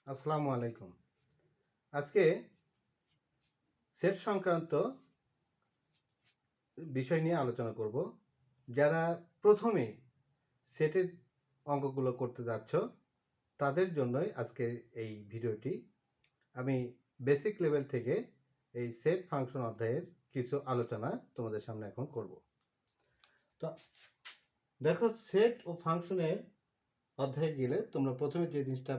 আসসালামু আলাইকুম। আজকে সেট সংক্রান্ত বিষয় নিয়ে আলোচনা করব। যারা প্রথমে সেটের অঙ্কগুলো করতে যাচ্ছ তাদের জন্যই আজকে এই ভিডিওটি। আমি বেসিক লেভেল থেকে এই সেট ফাংশন অধ্যায়ের কিছু আলোচনা তোমাদের সামনে এখন করব। তো দেখো, সেট ও ফাংশনের অধ্যায়ে গেলে তোমরা প্রথমে যে জিনিসটা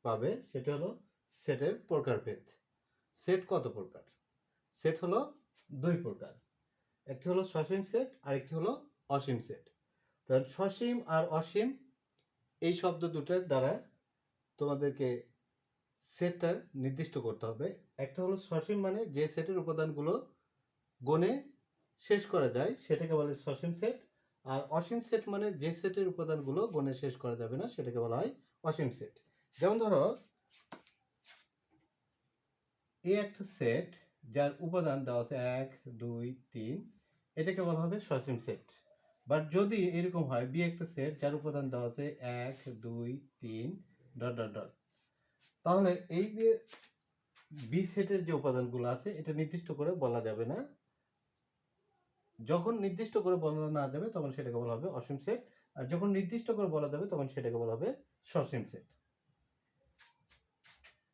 পাবে সেটা হলো সেটের প্রকারভেদ। সেট কত প্রকার? সেট হলো দুই প্রকার। একটি হলো সসীম সেট আর একটি হলো অসীম সেট। তাহলে সসীম আর অসীম এই শব্দ দুটার দ্বারা তোমাদেরকে সেটটা নির্দিষ্ট করতে হবে। একটা হলো সসীম, মানে যে সেটের উপাদানগুলো গণে শেষ করা যায় সেটাকে বলে সসীম সেট। আর অসীম সেট মানে যে সেটের উপাদানগুলো গণে শেষ করা যাবে না সেটাকে বলা হয় অসীম সেট। যেমন ধরো, এই একটা সেট যার উপাদান দেওয়া আছে 1 2 3, এটাকে বলা হবে সসীম সেট। বাট যদি এরকম হয় বি একটা সেট যার উপাদান দেওয়া আছে 1 2 3 ডট ডট ডট, তাহলে এই যে বি সেটের যে উপাদানগুলো আছে এটা নির্দিষ্ট করে বলা যাবে না। যখন নির্দিষ্ট করে বলা না যাবে তখন সেটাকে বলা হবে অসীম সেট, আর যখন নির্দিষ্ট করে বলা যাবে তখন সেটাকে বলা হবে সসীম সেট।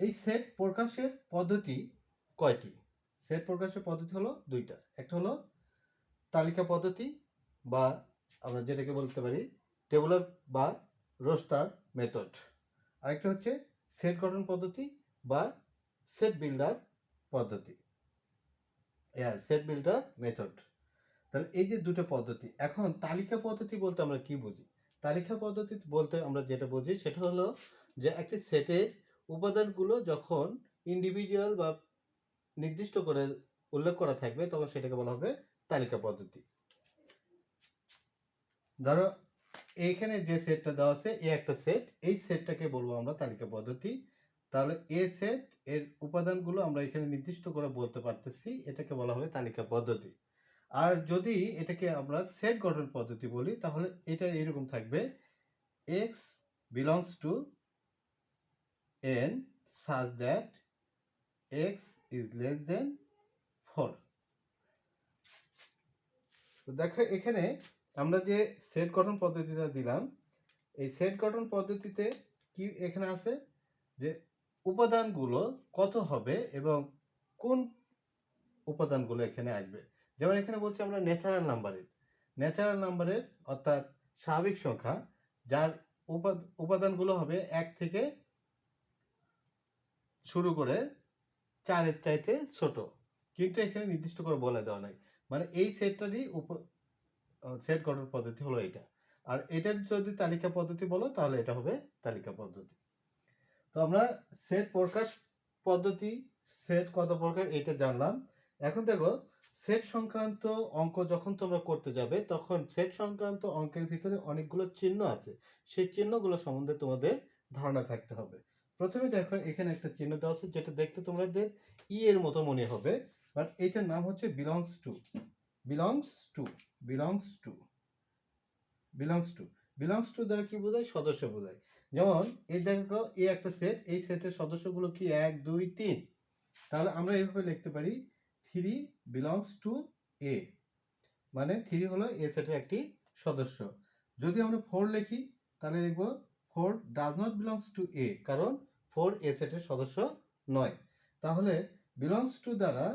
এই সেট প্রকাশের পদ্ধতি কয়টি? সেট প্রকাশের পদ্ধতি হলো দুইটা। একটা হলো তালিকা পদ্ধতি, বা আমরা যেটাকে বলতে পারি টেবুলার বা রোস্টার মেথড। আরেকটা হচ্ছে সেট গঠন পদ্ধতি বা সেট বিল্ডার পদ্ধতি, সেট বিল্ডার মেথড। তাহলে এই যে দুটো পদ্ধতি। এখন তালিকা পদ্ধতি বলতে আমরা কি বুঝি? তালিকা পদ্ধতি বলতে আমরা যেটা বুঝি সেটা হলো যে একটি সেটের উপাদানগুলো যখন ইন্ডিভিজুয়াল বা নির্দিষ্ট করে উল্লেখ করা থাকবে তখন সেটাকে বলা হবে তালিকা পদ্ধতি। ধরো এইখানে যে সেটটা দেওয়া আছে এ একটা সেট, এই সেটটাকে বলবো আমরা তালিকা পদ্ধতি। তাহলে এ সেট এর উপাদানগুলো আমরা এখানে নির্দিষ্ট করে বলতে পারতেছি, এটাকে বলা হবে তালিকা পদ্ধতি। আর যদি এটাকে আমরা সেট গঠন পদ্ধতি বলি তাহলে এটা এরকম থাকবে: x belongs to n such that x is less than 4। তো দেখো এখানে আমরা যে সেট গঠন পদ্ধতিটা দিলাম, এই সেট গঠন পদ্ধতিতে কি এখানে আছে যে উপাদানগুলো কত হবে এবং কোন উপাদানগুলো এখানে আসবে। যেমন এখানে বলছি আমরা ন্যাচারাল নাম্বারের অর্থাৎ স্বাভাবিক সংখ্যা যার উপাদানগুলো হবে 1 থেকে শুরু করে 4-এর চাইতে ছোট, কিন্তু এখানে নির্দিষ্ট করে বলে দেওয়া নাই। মানে এই সেটটারই সেট গঠন পদ্ধতি হলো এটা। আর এটার যদি তালিকা পদ্ধতি বলো তাহলে এটা হবে তালিকা পদ্ধতি। তো আমরা সেট প্রকাশ পদ্ধতি, সেট কত প্রকার এটা জানলাম। এখন দেখো, সেট সংক্রান্ত অঙ্ক যখন তোমরা করতে যাবে তখন সেট সংক্রান্ত অঙ্কের ভিতরে অনেকগুলো চিহ্ন আছে, সেই চিহ্নগুলো সম্বন্ধে তোমাদের ধারণা থাকতে হবে। প্রথমে দেখো এখানে একটা চিহ্ন দেওয়া আছে যেটা দেখতে তোমাদের ই এর মতো মনে হবে, বাট এটার নাম হচ্ছে belongs to. Belongs to belongs to belongs to belongs to দ্বারা কি বোঝায়? সদস্য বোঝায়। যেমন এই দেখো, এই একটা সেট, এই সেটের সদস্যগুলো কি 1 2 3। তাহলে আমরা এইভাবে লিখতে পারি 3 বিলংস টু এ, মানে 3 হলো এ সেটের একটি সদস্য। যদি আমরা 4 লিখি তাহলে লিখব 4 ডাজ নট বিলংস টু এ, কারণ 4 এ সেটের সদস্য নয়। তাহলে বিলংস টু দ্বারা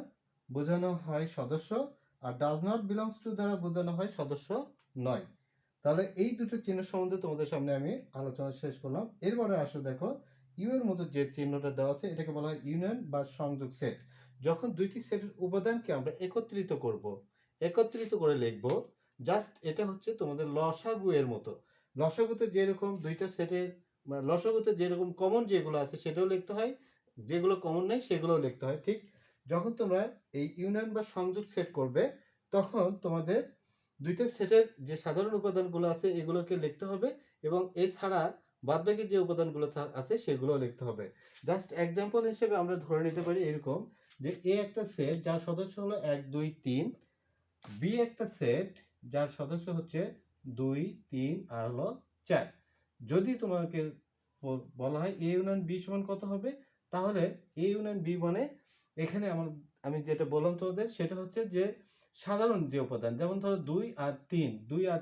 বোঝানো হয় সদস্য, আর ডাজ নট বিলংস টু দ্বারা বোঝানো হয় সদস্য নয়। তাহলে এই দুটো চিহ্ন সম্বন্ধে তোমাদের সামনে আমি আলোচনা শেষ করলাম। এরপরে আসো দেখো, ইউ এর মতো যে চিহ্নটা দেওয়া আছে এটাকে বলা হয় ইউনিয়ন বা সংযোগ সেট। যখন দুইটি সেটের উপাদানকে আমরা একত্রিত করব, একত্রিত করে লিখব, জাস্ট এটা হচ্ছে তোমাদের লসাগু এর মতো। লসাগুতে যেরকম দুইটা সেটের লসাগুতে যেরকম কমন যেগুলো আছে সেটাও লিখতে হয়, যেগুলো কমন নেই সেগুলোও লিখতে হয়। ঠিক যখন তোমরা এই ইউনিয়ন বা সংযোগ সেট করবে তখন তোমাদের দুইটা সেটের যে সাধারণ উপাদানগুলো আছে এগুলোকে লিখতে হবে, এবং এছাড়া বাদবাকি যে উপাদানগুলো আছে সেগুলো লিখতে হবে। জাস্ট এক্সাম্পল হিসেবে আমরা ধরে নিতে পারি এরকম যে এ একটা সেট যার সদস্য হলো 1 2 3, বি একটা সেট যার সদস্য হচ্ছে 2 3 আর হলো 4। যদি তোমাকে বলা হয় এ ইউনিয়ন বি সমান কত হবে, তাহলে এ ইউনিয়ন বি মানে এখানে আমি যেটা বললাম তোমাদের সেটা হচ্ছে যে সাধারণ যে উপাদান, যেমন ধরো 2 আর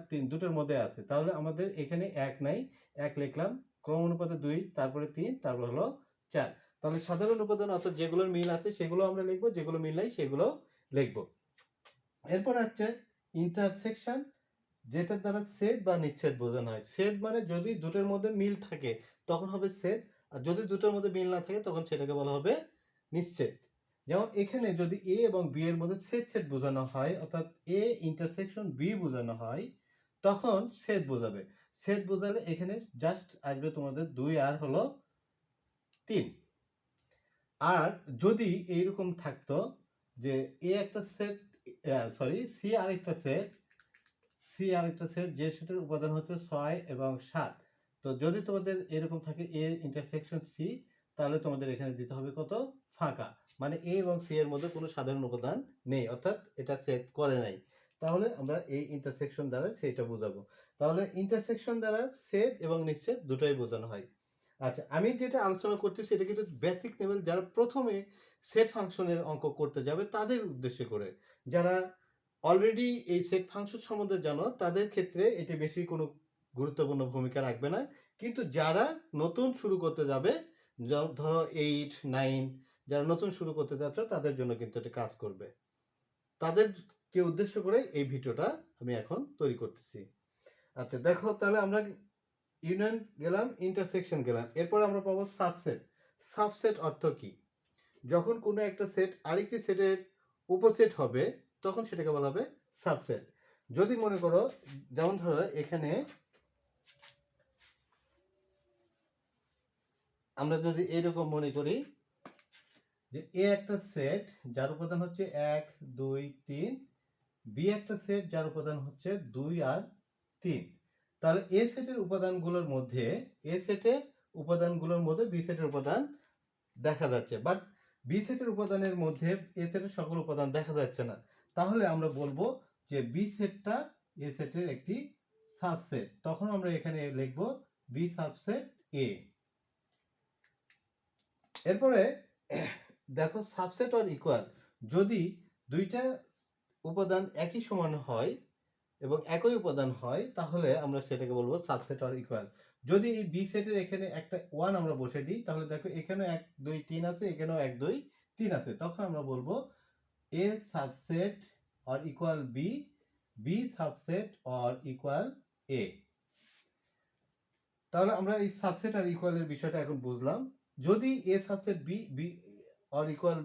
3 দুটোর মধ্যে আছে, তাহলে আমাদের এখানে 1 নাই, 1 লিখলাম, ক্রম অনুপাতে 2, তারপরে 3, তারপর হলো 4। তাহলে সাধারণ উপাদান অর্থাৎ যেগুলোর মিল আছে সেগুলো আমরা লিখবো, যেগুলো মিল নাই সেগুলো লিখবো। এরপর হচ্ছে ইন্টারসেকশন, যেটার দ্বারা ছেদ বা নিচ্ছেদ বোঝানো হয়। ছেদ মানে যদি দুটোর মধ্যে মিল থাকে তখন হবে ছেদ, আর যদি দুটোর মধ্যে মিল না থাকে তখন সেটাকে বলা হবে নিচ্ছেদ। যেমন এখানে যদি এ এবং বি এর মধ্যে ছেদ বোঝানো হয়, অর্থাৎ এ ইন্টারসেকশন বি বোঝানো হয়, তখন ছেদ বোঝাবে। ছেদ বোঝালে এখানে জাস্ট আসবে তোমাদের 2 আর হলো 3। আর যদি এইরকম থাকতো যে এ একটা সেট, সরি সি আরেকটা সেট, যে সেটের উপাদান হচ্ছে 6 এবং 7, তো যদি তোমাদের এরকম থাকে এ ইন্টারসেকশন সি, তাহলে তোমাদের এখানে দিতে হবে কত, ফাঁকা, মানে এ এবং সি এর মধ্যে কোনো সাধারণ উপাদান নেই, অর্থাৎ এটা সেট করে নাই, তাহলে আমরা এই ইন্টারসেকশন দ্বারা সেটা বোঝাবো। তাহলে ইন্টারসেকশন দ্বারা সেট এবং নিচ্ছেদ দুটোই বোঝানো হয়। আচ্ছা, আমি যেটা আলোচনা করছি সেটা কিন্তু বেসিক লেভেল, যারা প্রথমে সেট ফাংশনের অঙ্ক করতে যাবে তাদের উদ্দেশ্য করে। যারা অলরেডি এই সেট ফাংশন সম্বন্ধে জানো তাদের ক্ষেত্রে এটি বেশি কোনো গুরুত্বপূর্ণ ভূমিকা রাখবে না, কিন্তু যারা নতুন শুরু করতে যাবে, ধরো 8, 9, যারা নতুন শুরু করতে যাচ্ছ তাদের জন্য কিন্তু এটা কাজ করবে। তাদেরকে উদ্দেশ্য করে এই ভিডিওটা আমি এখন তৈরি করতেছি। আচ্ছা দেখো, তাহলে আমরা ইউনিয়ন গেলাম, ইন্টারসেকশন গেলাম, এরপর আমরা পাবো সাবসেট। সাবসেট অর্থ কি? যখন কোনো একটা সেট আরেকটি সেটের উপসেট হবে তখন সেটাকে বলা হবে সাবসেট। যদি মনে করো, যেমন ধরো এখানে আমরা যদি এরকম মনে করি যে এ একটা সেট যার উপাদান হচ্ছে 1, 2, 3, বি একটা সেট যার উপাদান হচ্ছে 2 আর 3, তাহলে এ সেটের উপাদানগুলোর মধ্যে বি সেটের উপাদান দেখা যাচ্ছে, বাট বি সেটের উপাদানের মধ্যে এ সেটের সকল উপাদান দেখা যাচ্ছে না, তাহলে আমরা বলবো যে বি সেটটা এ সেটের একটি সাবসেট। তখন আমরা এখানে লিখব বি সাবসেট এ। এরপরে দেখো সাবসেট অর ইকুয়াল, যদি দুইটা উপাদান একই সমান হয় এবং একই উপাদান হয় তাহলে আমরা সেটাকে বলবো সাবসেট অর ইকুয়াল। যদি এই বি সেটের এখানে একটা 1 আমরা বসে দিই, তাহলে দেখো এখানেও 1, 2, 3 আছে, এখানেও 1, 2, 3 আছে, তখন আমরা বলবো A subset or equal B, B subset or equal A. তাহলে আমরা এই সাবসেট আর ইকুয়ালের বিষয়টা এখন বুঝলাম। যদি A subset B, B or equal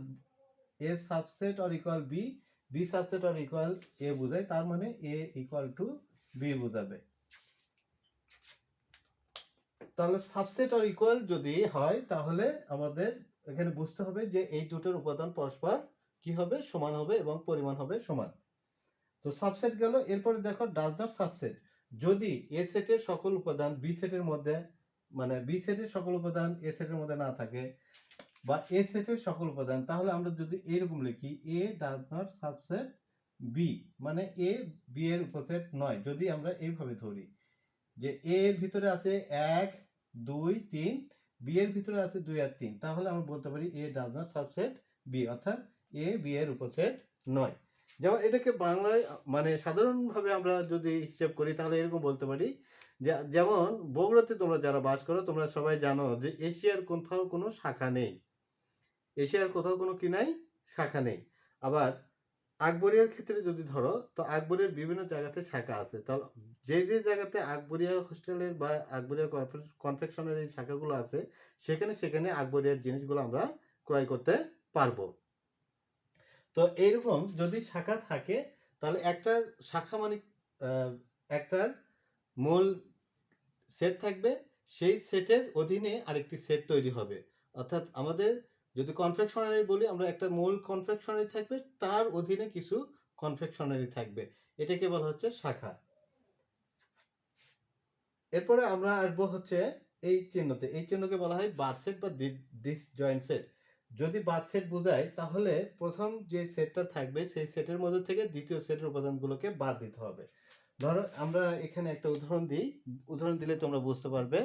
A subset or equal B, B subset or equal A বোঝায়, তার মানে এ ইকুয়াল টু বি বোঝাবে। তাহলে সাবসেট অর ইকুয়াল যদি হয় তাহলে আমাদের এখানে বুঝতে হবে যে এই দুটোর উপাদান পরস্পর কি হবে, সমান হবে এবং পরিমাণ হবে সমান। তো সাবসেট গেল। এরপরে দেখো ডাজ নট সাবসেট, যদি এ সেটের সকল উপাদান বি সেটের মধ্যে, মানে বি সেটের সকল উপাদান এ সেটের মধ্যে না থাকে, বা এ সেটের সকল উপাদান, তাহলে আমরা যদি এরকম লিখি A does not subset B, মানে এ বি এর উপসেট নয়, যদি আমরা এইভাবে ধরি যে এ এর ভিতরে আছে 1, 2, 3, বি এর ভিতরে আছে 2 আর 3, তাহলে আমরা বলতে পারি A does not subset B, অর্থাৎ এ বি এর উপসেট নয়। যেমন এটাকে বাংলায় মানে সাধারণভাবে আমরা যদি হিসেব করি তাহলে এরকম বলতে পারি যে, যেমন বগুড়াতে তোমরা যারা বাস করো তোমরা সবাই জানো যে এশিয়ার কোথাও কোনো শাখা নেই, এশিয়ার কোথাও কোনো কি নাই, শাখা নেই। আবার আকবরিয়ার ক্ষেত্রে যদি ধরো, তো আকবরিয়ার বিভিন্ন জায়গাতে শাখা আছে, তাহলে যে যে জায়গাতে আকবরিয়া হোস্টেলের বা আকবরিয়া কনফেকশনের এই শাখাগুলো আছে সেখানে সেখানে আকবরিয়ার জিনিসগুলো আমরা ক্রয় করতে পারবো। তো এইরকম যদি শাখা থাকে তাহলে একটা শাখা মানে একটার মূল সেট থাকবে, সেই সেটের অধীনে আরেকটি সেট তৈরি হবে, অর্থাৎ আমাদের যদি কনফেকশনারি বলি আমরা একটা মূল কনফেকশনারি থাকবে, তার অধীনে কিছু কনফেকশনারি থাকবে, এটাকে বলা হচ্ছে শাখা। এরপরে আমরা আসবো হচ্ছে এই চিহ্নতে, এই চিহ্নকে বলা হয় বাদ সেট বা ডিসজয়েন্ট সেট। যদি বাদ সেট বোঝায় তাহলে প্রথম যে সেটটা থাকবে সেই সেটের মধ্যে থেকে দ্বিতীয় সেটের উপাদানগুলোকে বাদ দিতে হবে। ধরো আমরা এখানে একটা উদাহরণ দিই, উদাহরণ দিলে তোমরা বুঝতে পারবে।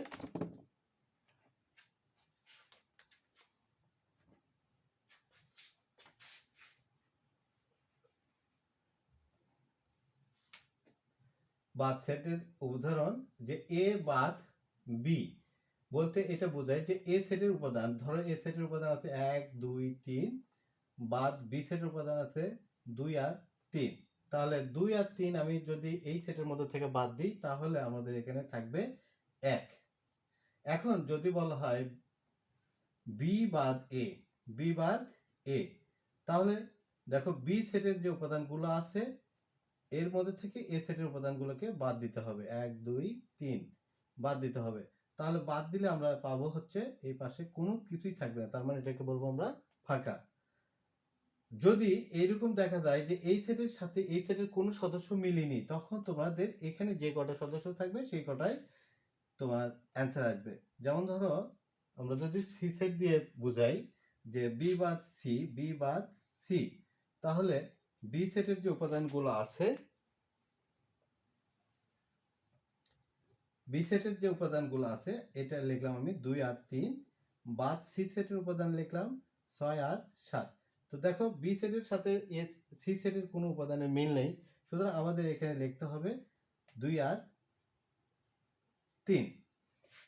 বাদ সেটের উদাহরণ যে এ বাদ বি বলতে এটা বোঝায় যে এ সেটের উপাদান, ধরো এ সেটের উপাদান আছে 1 2 3, বাদ বি সেটের উপাদান আছে 2 আর 3। তাহলে 2 আর 3 আমি যদি এই সেটের মধ্যে থেকে বাদ দিই তাহলে আমাদের এখানে থাকবে 1। এখন যদি বলা হয় বি বাদ এ, বি বাদ এ, তাহলে দেখো বি সেটের যে উপাদানগুলো আছে এর মধ্যে থেকে এ সেটের উপাদানগুলোকে বাদ দিতে হবে, 1 2 3 বাদ দিতে হবে। তাহলে বাদ দিলে আমরা পাবো হচ্ছে এই পাশে কোনো কিছুই থাকবে না, তার মানে এটাকে বলবো আমরা ফাঁকা। যদি এইরকম দেখা যায় যে এই সেটের সাথে এই সেটের কোনো সদস্য মিলেনি, তখন তোমাদের এখানে যে কটা সদস্য থাকবে সেই কটাই তোমার অ্যান্সার আসবে। যেমন ধরো আমরা যদি সি সেট দিয়ে বুঝাই যে বি বাদ সি, বি বাদ সি, তাহলে বি সেটের যে উপাদানগুলো আছে, বি সেটের যে উপাদানগুলো আছে এটা লিখলাম আমি 2 আর 3, বাদ সি সেটের উপাদান লিখলাম 6 আর 7। তো দেখো বি সেটের সাথে সি সেটের কোনো উপাদানের মিল নেই, সুতরাং আমাদের এখানে লিখতে হবে 2 আর 3।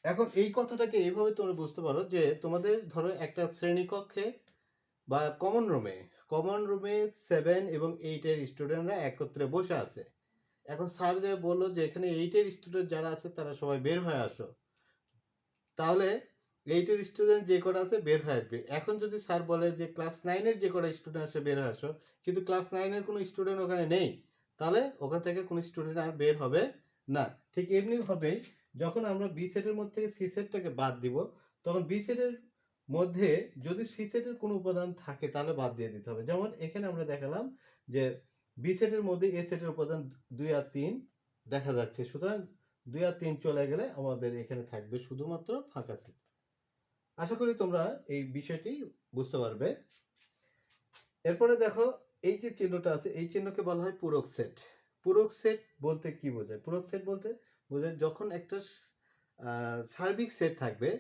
এখন এই কথাটাকে এইভাবে তোমরা বুঝতে পারো যে তোমাদের ধরো একটা শ্রেণীকক্ষে বা কমন রুমে 7 এবং 8 এর স্টুডেন্টরা একত্রে বসে আছে। এখন স্যার যে বললো যে এখানে 8 এর স্টুডেন্ট যারা আছে তারা সবাই বের হয়ে আসো, তাহলে 8 এর স্টুডেন্ট যে কটা আছে বের হয়ে আসবে। এখন যদি স্যার বলে যে ক্লাস 9 এর যে কটা স্টুডেন্ট আছে বের হয়ে আসো, কিন্তু ক্লাস 9 এর কোনো স্টুডেন্ট ওখানে নেই, তাহলে ওখান থেকে কোনো স্টুডেন্ট আর বের হবে না। ঠিক এমনি ভাবে যখন আমরা বি সেটের মধ্যে থেকে সি সেটটাকে বাদ দিব, তখন বি সেটের মধ্যে যদি সি সেটের কোনো উপাদান থাকে তাহলে বাদ দিয়ে দিতে হবে। যেমন এখানে আমরা দেখালাম যে বি সেটের মধ্যে এ সেটের উপাদান 2 আর 3 দেখা যাচ্ছে, সুতরাং 2 আর 3 চলে গেলে আমাদের এখানে থাকবে শুধুমাত্র ফাঁকা সেট। আশা করি তোমরা এই বিষয়টি বুঝতে পারবে। এরপরে দেখো এই যে চিহ্নটা আছে এই চিহ্নকে বলা হয় পূরক সেট। পূরক সেট বলতে কি বোঝায়? পূরক সেট বলতে বোঝায় যখন একটা সার্বিক সেট থাকবে,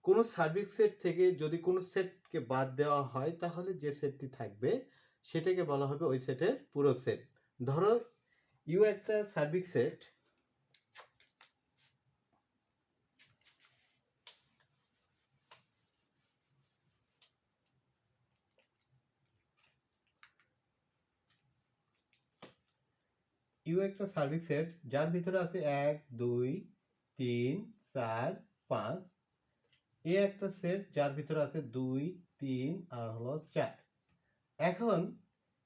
কোন সার্বিক সেট থেকে যদি কোনো সেটকে বাদ দেওয়া হয় তাহলে যে সেটটি থাকবে সেটাকে বলা হবে ওই সেটের পূরক সেট। ধরো ইউ একটা সার্বিক সেট, ইউ একটা সার্বিক সেট যার ভিতরে আছে 1 2 3 4 5, এ একটা সেট যার ভিতরে আছে 2 3 আর হলো 4। এখন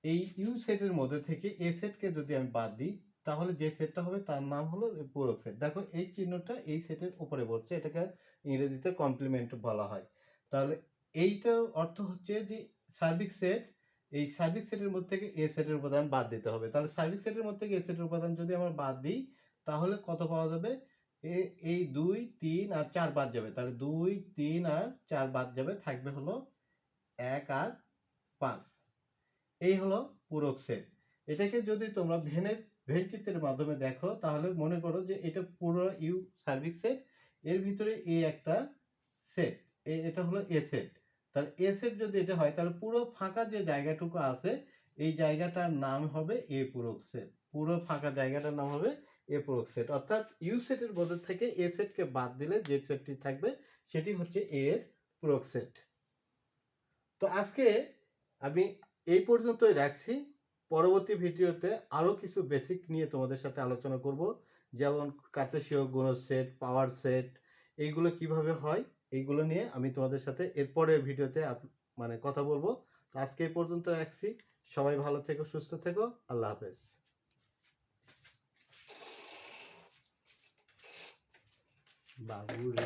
এই ইউ সেটের মধ্যে থেকে এ সেটকে যদি আমি বাদ দিই তাহলে যে সেটটা হবে তার নাম হলো পূরক সেট। দেখো এই চিহ্নটা এই সেটের উপরে বসছে, এটাকে ইংরেজিতে কমপ্লিমেন্ট বলা হয়। তাহলে এইটার অর্থ হচ্ছে যে সার্বিক সেট, এই সার্বিক সেটের মধ্যে থেকে এ সেটের উপাদান বাদ দিতে হবে। তাহলে সার্বিক সেটের মধ্যে থেকে এ সেটের উপাদান যদি আমরা বাদ দিই তাহলে কত পাওয়া যাবে? এই 2 3 আর 4 বাদ যাবে, তাহলে 2 3 আর 4 বাদ যাবে, থাকবে হলো 1 আর 5। এই হলো পূরক সেট। এটাকে যদি তোমরা ভেন চিত্রের মাধ্যমে দেখো তাহলে মনে করো যে এটা পুরো ইউ সার্বিক সেট, এর ভিতরে এ একটা সেট, এটা হলো এ সেট। তাহলে এ সেট যদি এটা হয় তাহলে পুরো ফাঁকা যে জায়গাটুকু আছে এই জায়গাটার নাম হবে এ পূরক সেট। পুরো ফাঁকা জায়গাটার নাম হবে এ পূরক সেট। অর্থাৎ ইউ সেটের মধ্যে থেকে এ সেটকে বাদ দিলে যে সেটটি থাকবে সেটি হচ্ছে এ এর পূরক সেট। তো আজকে আমি এই পর্যন্তই রাখছি। পরবর্তী ভিডিওতে আরো কিছু বেসিক নিয়ে তোমাদের সাথে আলোচনা করব, যেমন কার্তেশীয় গুণজ সেট, পাওয়ার সেট, এইগুলো কিভাবে হয় এইগুলো নিয়ে আমি তোমাদের সাথে এরপরের ভিডিওতে মানে কথা বলবো। তো আজকে এই পর্যন্ত রাখছি। সবাই ভালো থেকো, সুস্থ থেকো। আল্লাহ হাফেজ। বাবু রে।